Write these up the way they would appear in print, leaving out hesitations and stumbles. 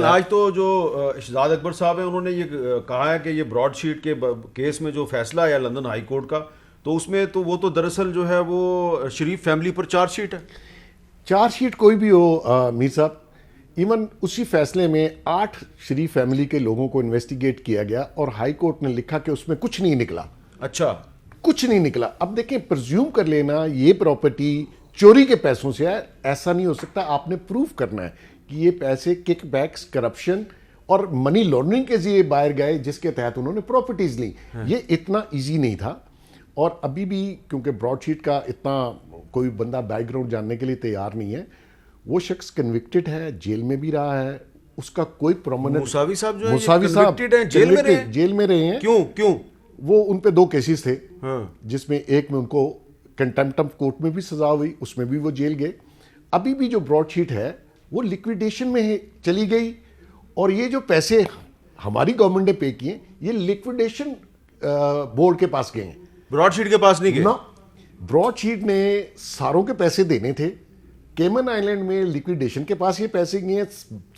आज तो जो शहजाद अकबर साहब हैं उन्होंने ये कहा है कि ये ब्रॉडशीट के केस में जो फैसला आया लंदन हाई कोर्ट का, तो उसमें तो वो तो दरअसल जो है वो शरीफ फैमिली पर चार्जशीट है। चार्जशीट कोई भी हो मीर साहब, इवन उसी फैसले में 8 शरीफ फैमिली के लोगों को इन्वेस्टिगेट किया गया और हाई कोर्ट ने लिखा कि उसमें कुछ नहीं निकला। अच्छा, कुछ नहीं निकला। अब देखें, प्रिज्यूम कर लेना ये प्रॉपर्टी चोरी के पैसों से है, ऐसा नहीं हो सकता। आपने प्रूफ करना है कि ये पैसे किकबैक्स, करप्शन और मनी लॉन्ड्रिंग के जरिए बाहर गए, जिसके तहत उन्होंने प्रॉपर्टीज ली। ये इतना इजी नहीं था। और अभी भी क्योंकि ब्रॉडशीट का इतना कोई बंदा बैकग्राउंड जानने के लिए तैयार नहीं है, वो शख्स कन्विक्टेड है, जेल में भी रहा है, उसका कोई प्रोमिनेंट। मुसावी साहब जो है मुसावी साहब convicted हैं, जेल में रहे हैं। जेल में रहे हैं। क्यों क्यों? वो उन पे 2 केसेस थे, हाँ। जिसमें एक में उनको कंटेम्प्ट ऑफ कोर्ट में भी सजा हुई, उसमें भी वो जेल गए। अभी भी जो ब्रॉडशीट है वो लिक्विडेशन में चली गई, और ये जो पैसे हमारी गवर्नमेंट ने पे किए ये लिक्विडेशन बोर्ड के पास गए हैं, ब्रॉडशीट के पास नहीं गए ना। ब्रॉडशीट ने सारों के पैसे देने थे, केमन आइलैंड में लिक्विडेशन के पास ये पैसे गए हैं।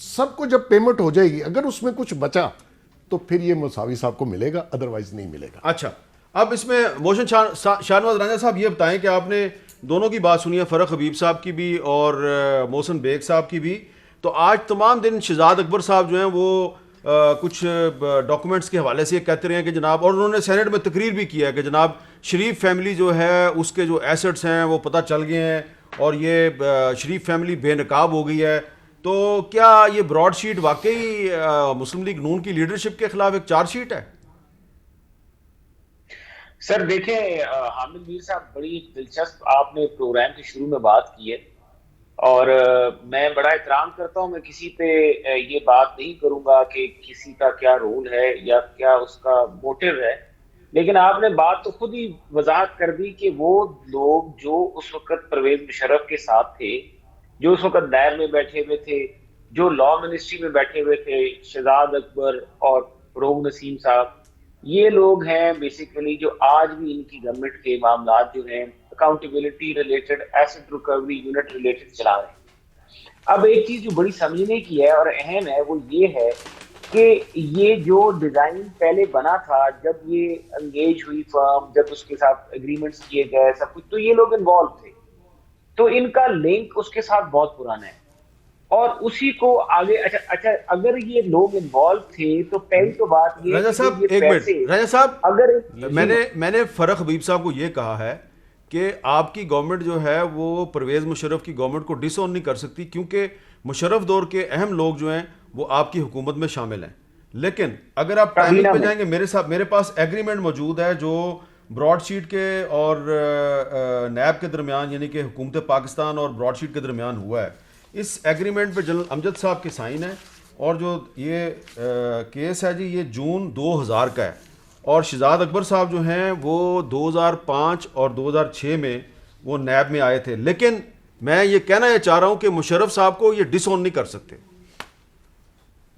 सबको जब पेमेंट हो जाएगी, अगर उसमें कुछ बचा तो फिर ये मुसावी साहब को मिलेगा, अदरवाइज नहीं मिलेगा। अच्छा, अब इसमें मोहसिन शाहनवाज रांझा साहब ये बताएं कि आपने दोनों की बात सुनी है, फरक हबीब साहब की भी और मोहसिन बेग साहब की भी। तो आज तमाम दिन शहजाद अकबर साहब जो हैं वो कुछ डॉक्यूमेंट्स के हवाले से ये कहते रहे हैं कि जनाब, और उन्होंने सेनेट में तकरीर भी किया है कि जनाब शरीफ फैमिली जो है उसके जो एसेट्स हैं वो पता चल गए हैं और ये शरीफ फैमिली बेनकाब हो गई है। तो क्या ये ब्रॉडशीट वाकई मुस्लिम लीग नून की लीडरशिप के खिलाफ एक चार्जशीट है? सर देखें, हामिद मीर साहब, बड़ी दिलचस्प आपने प्रोग्राम के शुरू में बात की है, और मैं बड़ा एहतराम करता हूं। मैं किसी पे ये बात नहीं करूंगा कि किसी का क्या रोल है या क्या उसका मोटिव है, लेकिन आपने बात तो खुद ही वजाहत कर दी कि वो लोग जो उस वक्त परवेज मुशर्रफ के साथ थे, जो उस वक्त नैब में बैठे हुए थे, जो लॉ मिनिस्ट्री में बैठे हुए थे, शहजाद अकबर और फरोग नसीम साहब, ये लोग हैं बेसिकली जो आज भी इनकी गवर्नमेंट के मामला जो हैं accountability related, asset recovery unit related चला रहे हैं। अब एक चीज जो बड़ी समझने की है और अहम है वो ये है कि ये जो डिजाइन पहले बना था, जब ये एंगेज हुई फर्म, जब उसके साथ एग्रीमेंट्स किए गए सब कुछ, तो ये लोग इन्वॉल्व थे, तो इनका लिंक उसके साथ बहुत पुराना है और उसी को आगे। अच्छा अच्छा, अगर ये लोग इन्वॉल्व थे तो पहली तो बात ये राजा साहब, एक मिनट राजा साहब, अगर मैंने फरक हबीब साहब को ये कहा है कि आपकी गवर्नमेंट जो है वो परवेज मुशर्रफ की गवर्नमेंट को डिसऑन नहीं कर सकती, क्योंकि मुशर्रफ दौर के अहम लोग जो हैं वो आपकी हुकूमत में शामिल हैं। लेकिन अगर आप टाइमिंग पे जाएंगे, मेरे पास एग्रीमेंट मौजूद है जो ब्रॉडशीट के और नैब के दरमियान, यानी कि हुकूमत पाकिस्तान और ब्रॉडशीट के दरमियान हुआ है। इस एग्रीमेंट पे जनरल अमजद साहब के साइन है, और जो ये केस है जी ये जून 2000 का है, और शहजाद अकबर साहब जो हैं वो 2005 और 2006 में वो नैब में आए थे। लेकिन मैं ये कहना ये चाह रहा हूं कि मुशर्रफ साहब को ये डिसऑन नहीं कर सकते।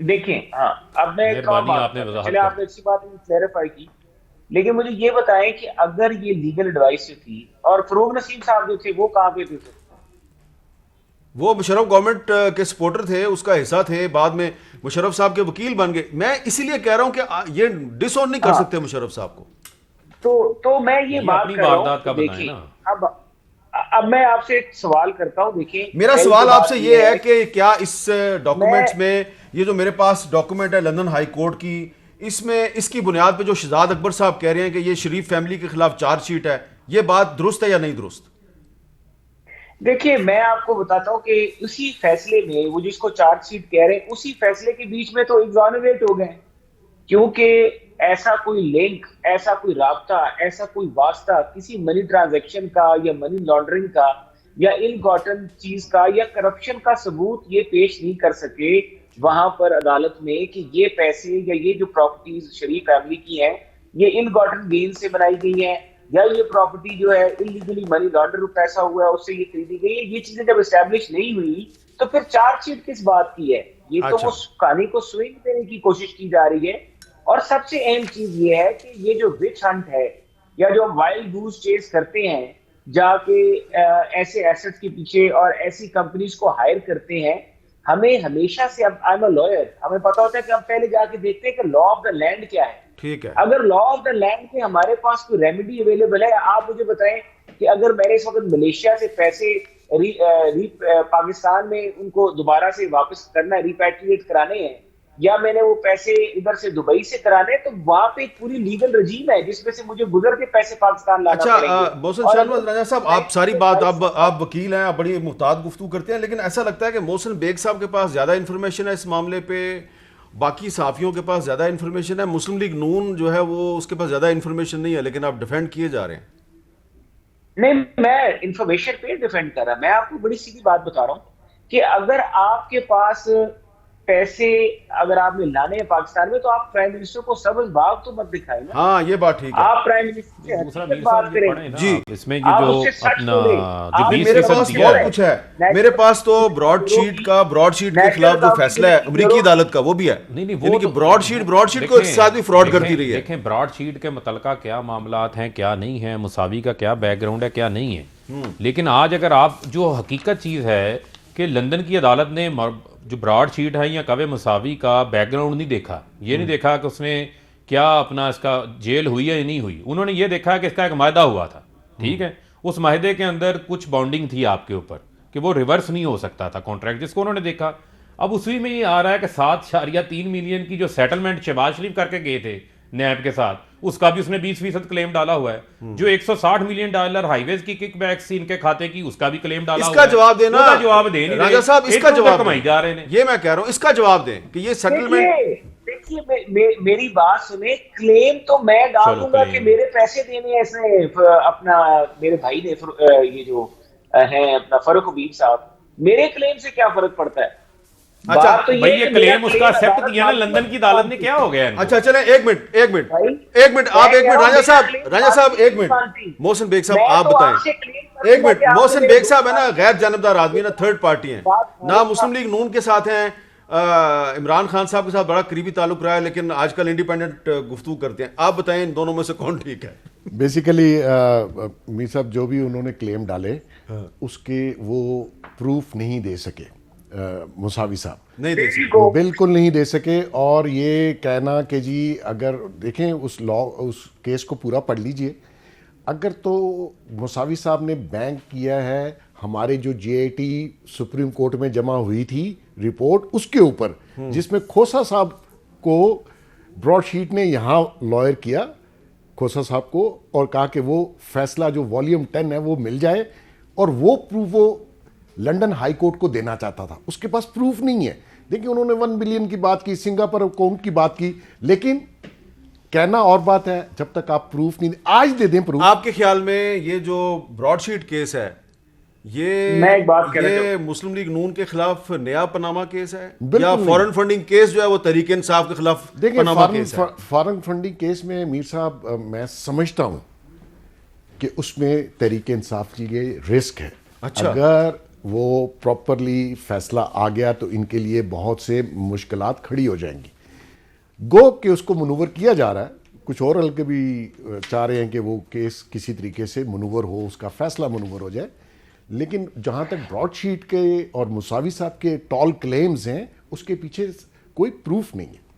देखें, हाँ, अब मैं चले आपने अच्छी बात क्लैरिफाई की, लेकिन मुझे ये बताएं कि अगर ये लीगल एडवाइस थी और फरोग नसीम साहब जो थे वो कहाँ पे थे? वो मुशर्रफ गवर्नमेंट के सपोर्टर थे, उसका हिस्सा थे, बाद में मुशर्रफ साहब के वकील बन गए। मैं इसीलिए कह रहा हूं कि ये डिसऑन नहीं कर सकते मुशर्रफ साहब को। तो मैं ये बात कर रहा हूं। देखिए, अब मैं आपसे एक सवाल करता हूं। देखिए, मेरा सवाल आपसे ये है कि क्या इस डॉक्यूमेंट्स में, ये जो मेरे पास डॉक्यूमेंट है लंदन हाई कोर्ट की, इसमें इसकी बुनियाद पे जो शहजाद अकबर साहब कह रहे हैं कि ये शरीफ फैमिली के खिलाफ चार्जशीट है, ये बात दुरुस्त है या नहीं दुरुस्त? देखिए, मैं आपको बताता हूं कि उसी फैसले में, वो जिसको चार्जशीट कह रहे हैं, उसी फैसले के बीच में तो एग्जॉनरेट हो गए, क्योंकि ऐसा कोई लिंक, ऐसा कोई राब्ता, ऐसा कोई वास्ता किसी मनी ट्रांजैक्शन का या मनी लॉन्ड्रिंग का या इल गॉटन चीज का या करप्शन का सबूत ये पेश नहीं कर सके वहां पर अदालत में कि ये पैसे या ये जो प्रॉपर्टीज शरीफ फैमिली की हैं ये इल गॉटन गेन से बनाई गई हैं, या ये प्रॉपर्टी जो है इलीगली मनी लॉन्डर पैसा हुआ है उससे ये खरीदी गई है। ये चीजें जब एस्टेब्लिश नहीं हुई तो फिर चार्जशीट किस बात की है? ये तो वो कहानी को स्विंग देने की कोशिश की जा रही है। और सबसे अहम चीज ये है कि ये जो विच हंट है या जो वाइल्ड गूज चेस करते हैं जाके ऐसे एसेट्स के पीछे और ऐसी कंपनीज को हायर करते हैं, हमें हमेशा से, अब आई एम अ लॉयर, हमें पता होता है कि हम पहले जाके देखते हैं कि लॉ ऑफ द लैंड क्या है। ठीक है। अगर लॉ ऑफ द लैंड के हमारे पास कोई रेमेडी अवेलेबल है, आप मुझे बताएं कि अगर मैंने इस वक्त मलेशिया से पैसे पाकिस्तान में उनको दोबारा से वापस करना है, रिपैट्रिएट कराने हैं, या मैंने वो पैसे इधर से दुबई से कराने, तो वहां पे एक पूरी लीगल रजीम है जिसमें से मुझे गुजर के पैसे पाकिस्तान लाना अच्छा पड़ेंगे। मोहसिन और शाहनवाज अगर राजा साहब, आप सारी बात, आप वकील हैं, आप बड़ी मुहतात गुफ्तगू करते हैं, लेकिन ऐसा लगता है कि मोहसिन बेग साहब के पास ज़्यादा इन्फॉर्मेशन है इस मामले पे, बाकी सहाफ़ियों के पास ज़्यादा इन्फॉर्मेशन है, मुस्लिम लीग नून जो है वो उसके पास ज़्यादा इन्फॉर्मेशन नहीं है, लेकिन आप डिफेंड किए जा रहे हैं। नहीं, मैं इंफॉर्मेशन पे डिफेंड कर रहा, मैं आपको बड़ी सीधी बात बता रहा हूं कि अगर आपके पास पैसे अगर आपने लाने हैं पाकिस्तान में, तो आप प्राइम मिनिस्टर को सब्ज बाग तो मत दिखाएं ना। हाँ ये बात ठीक है। आप प्राइम मिनिस्टर से दूसरा हकीकत मीर बात साहब ये करें। पढ़े ना जी। आप, इसमें ये आप जो उससे सच अपना बोलें। जो आप नहीं, 20 मेरे फीसद पास दिया बहुत है, कुछ है, मेरे पास तो ब्रॉडशीट के खिलाफ जो फैसला है अमेरिकी अदालत का वो भी है। नहीं वो यानी कि तो ब्रॉडशीट को देखें- इसके साथ भी फ्रॉड करती रही है। देखें ब्रॉडशीट के मुतलका क्या मामलात हैं, क्या नहीं है, मुसावी का क्या बैकग्राउंड है, क्या नहीं है। लेकिन आज अगर आप जो हकीकत चीज़ है कि लंदन की अदालत ने जो ब्रॉडशीट है या कवे मुसावी का बैकग्राउंड नहीं देखा, ये नहीं देखा कि उसने क्या अपना इसका जेल हुई है या नहीं हुई, उन्होंने ये देखा कि इसका एक मायदा हुआ था, ठीक है, उस माहदे के अंदर कुछ बॉन्डिंग थी आपके ऊपर कि वो रिवर्स नहीं हो सकता था कॉन्ट्रैक्ट, जिसको उन्होंने देखा। अब उसी में ये आ रहा है कि 7.3 मिलियन की जो सेटलमेंट शहबाज शरीफ करके गए थे नैब के साथ, उसका भी उसने 20% क्लेम डाला हुआ है। जो 160 मिलियन डॉलर हाईवेज की किकबैक से इनके खाते की, उसका भी क्लेम डाला हुआ इसका है। जवाब देना उसका जवाब दे नहीं राजा रहे। साहब, इसका इधर-उधर जवाब कमाई दें। जा रहे हैं। ये मैं कह रहा हूं, इसका जवाब दें कि ये सेटलमेंट। देखिए मेरी बात सुने, क्लेम तो मैं डाल दूंगा कि मेरे पैसे देने हैं इसने, अपना मेरे भाई ने, ये जो है अपना फरूक हबीब साहब, मेरे क्लेम से क्या फर्क पड़ता है। अच्छा, बात तो भाई है ये कि क्लेम मेरा उसका एक्सेप्ट अदालत किया ना लंदन की अदालत ने, क्या हो गया इनको? अच्छा चले, एक मिनट भाई, आप एक मिनट राजा साहब एक मिनट, मोहसिन बेग साहब आप बताएं एक मिनट। मोहसिन बेग साहब है ना गैर जानबदार आदमी, ना थर्ड पार्टी हैं, ना मुस्लिम लीग नून के साथ हैं, इमरान खान साहब के साथ बड़ा करीबी ताल्लुक रहा है, लेकिन आजकल इंडिपेंडेंट गुफ्तगू करते हैं। आप बताएं इन दोनों में से कौन ठीक है? बेसिकली मीर साहब जो भी उन्होंने क्लेम डाले उसके वो प्रूफ नहीं दे सके, मुसावी साहब नहीं दे सकते। वो बिल्कुल नहीं दे सके। और ये कहना कि जी अगर देखें उस केस को पूरा पढ़ लीजिए, अगर तो मुसावी साहब ने बैंक किया है हमारे जो JIT सुप्रीम कोर्ट में जमा हुई थी रिपोर्ट उसके ऊपर, जिसमें खोसा साहब को ब्रॉडशीट ने यहाँ लॉयर किया खोसा साहब को और कहा कि वो फैसला जो वॉल्यूम 10 है वो मिल जाए, और वो प्रूफ वो लंदन हाई कोर्ट को देना चाहता था। उसके पास प्रूफ नहीं है। देखिए उन्होंने 1 बिलियन की बात की, सिंगापुर अकाउंट की बात की, लेकिन कहना और बात है, जब तक आप प्रूफ नहीं आज दे दें प्रूफ। आपके ख्याल में ये जो ब्रॉडशीट केस है मैं एक बात कहना ये मुस्लिम लीग नून के खिलाफ नया पनामा केस है, बिल्कुल या नहीं। फॉरेन फंडिंग केस जो है वो तहरीक इंसाफ के खिलाफ देखिए पनामा केस है? फॉरेन फंडिंग केस में मीर साहब मैं समझता हूं कि उसमें तहरीक इंसाफ के लिए रिस्क है। अच्छा। अगर वो प्रॉपरली फैसला आ गया तो इनके लिए बहुत से मुश्किलात खड़ी हो जाएंगी। गो कि उसको मनूवर किया जा रहा है, कुछ और हल्के भी चाह रहे हैं कि वो केस किसी तरीके से मनूवर हो, उसका फैसला मनूवर हो जाए। लेकिन जहां तक ब्रॉडशीट के और मुसावी साहब के टॉल क्लेम्स हैं उसके पीछे कोई प्रूफ नहीं है।